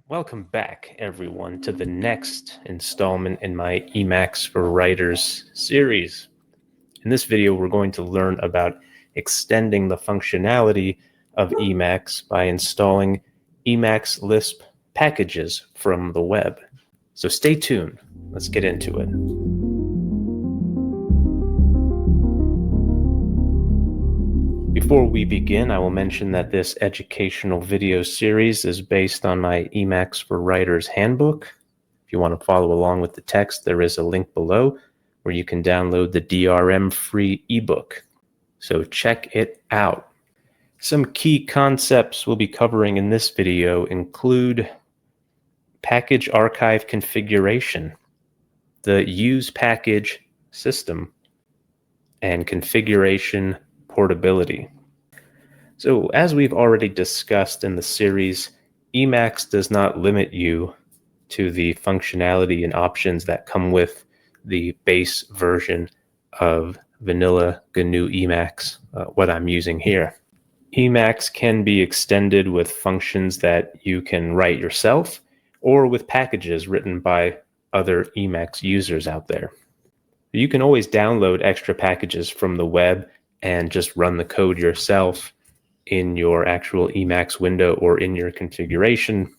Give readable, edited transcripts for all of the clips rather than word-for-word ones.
Welcome back, everyone, to the next installment in my Emacs for Writers series. In this video, we're going to learn about extending the functionality of Emacs by installing Emacs Lisp packages from the web. So stay tuned. Let's get into it. Before we begin, I will mention that this educational video series is based on my Emacs for Writers handbook. If you want to follow along with the text, there is a link below where you can download the DRM free ebook. So check it out. Some key concepts we'll be covering in this video include package archive configuration, the use package system, and configuration portability. So as we've already discussed in the series, Emacs does not limit you to the functionality and options that come with the base version of vanilla GNU Emacs, what I'm using here. Emacs can be extended with functions that you can write yourself or with packages written by other Emacs users out there. You can always download extra packages from the web and just run the code yourself in your actual Emacs window or in your configuration.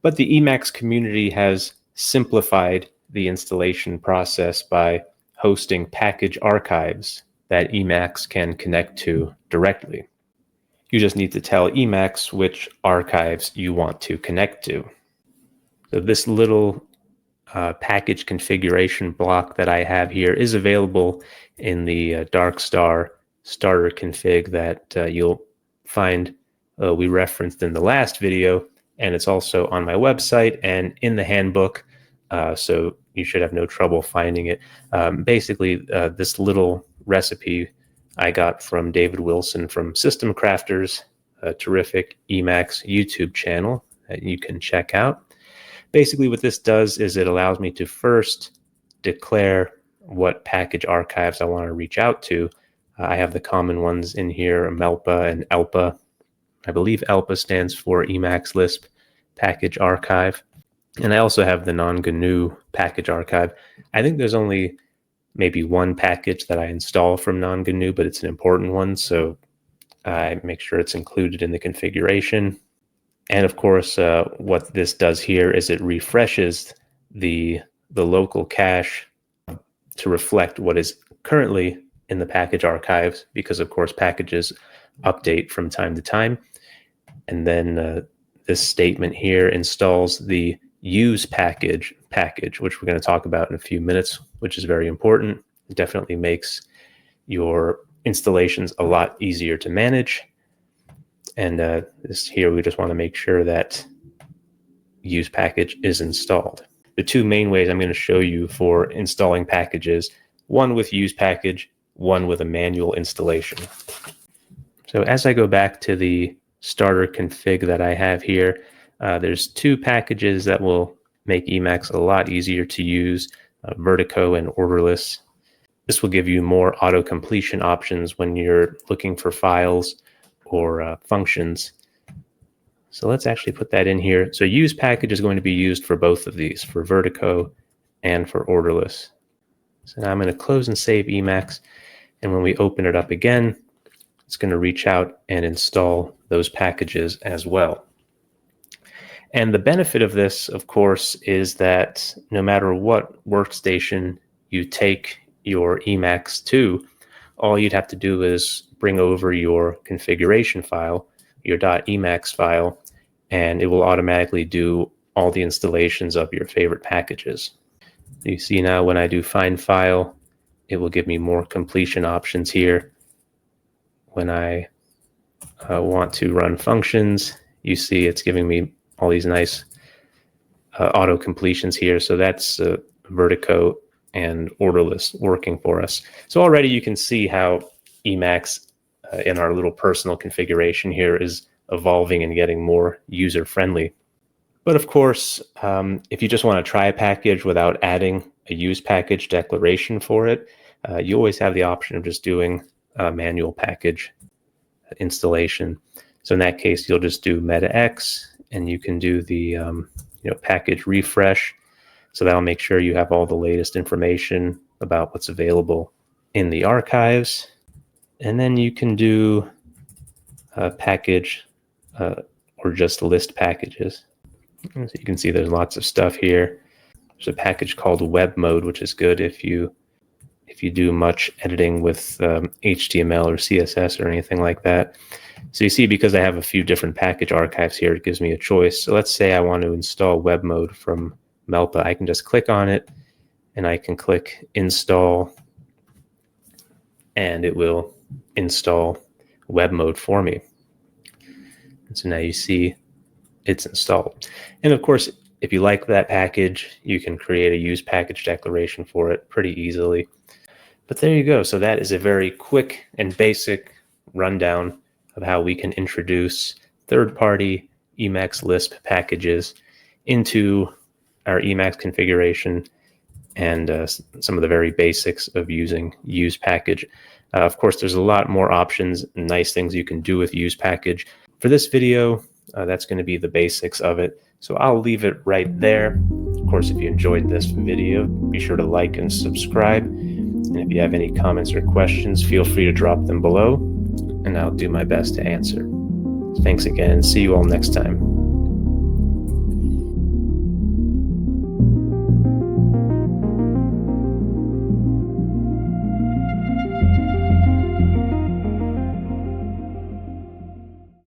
But the Emacs community has simplified the installation process by hosting package archives that Emacs can connect to directly. You just need to tell Emacs which archives you want to connect to. So this little package configuration block that I have here is available in the Darkstar starter config that you'll find we referenced in the last video, and it's also on my website and in the handbook, so you should have no trouble finding it. Basically, this little recipe I got from David Wilson from System Crafters, a terrific Emacs YouTube channel that you can check out. Basically, what this does is it allows me to first declare what package archives I want to reach out to. I have the common ones in here, MELPA and ELPA. I believe ELPA stands for Emacs Lisp Package Archive. And I also have the non-GNU package archive. I think there's only maybe one package that I install from non-GNU, but it's an important one, so I make sure it's included in the configuration. And of course, what this does here is it refreshes the local cache to reflect what is currently in the package archives, because of course packages update from time to time. And then this statement here installs the use package, which we're going to talk about in a few minutes, which is very important. It definitely makes your installations a lot easier to manage. And this here, we just want to make sure that use package is installed. The two main ways I'm going to show you for installing packages, one with use package, one with a manual installation. So as I go back to the starter config that I have here, there's two packages that will make Emacs a lot easier to use, Vertigo and Orderless. This will give you more auto-completion options when you're looking for files or functions. So let's actually put that in here. So use package is going to be used for both of these, for Vertigo and for Orderless. So now I'm going to close and save Emacs. And when we open it up again, it's going to reach out and install those packages as well. And the benefit of this, of course, is that no matter what workstation you take your Emacs to, all you'd have to do is bring over your configuration file, your .emacs file, and it will automatically do all the installations of your favorite packages. You see now when I do find file, it will give me more completion options here. When I want to run functions, you see it's giving me all these nice auto completions here. So that's Vertigo and Orderless working for us. So already you can see how Emacs in our little personal configuration here is evolving and getting more user-friendly. But of course, if you just want to try a package without adding a use package declaration for it, you always have the option of just doing a manual package installation. So in that case, you'll just do meta x and you can do the package refresh. So that'll make sure you have all the latest information about what's available in the archives. And then you can do package or just list packages. So you can see there's lots of stuff here. There's a package called web mode, which is good if you do much editing with HTML or CSS or anything like that. So you see, because I have a few different package archives here, it gives me a choice. So let's say I want to install web mode from Melpa. I can just click on it, and I can click install, and it will install web mode for me. And so now you see it's installed. And of course, if you like that package, you can create a use package declaration for it pretty easily. But there you go. So that is a very quick and basic rundown of how we can introduce third-party Emacs Lisp packages into our Emacs configuration, and some of the very basics of using use package. Of course, there's a lot more options and nice things you can do with use package. For this video, that's going to be the basics of it. So I'll leave it right there. Of course, if you enjoyed this video, be sure to like and subscribe. And if you have any comments or questions, feel free to drop them below, and I'll do my best to answer. Thanks again, and see you all next time.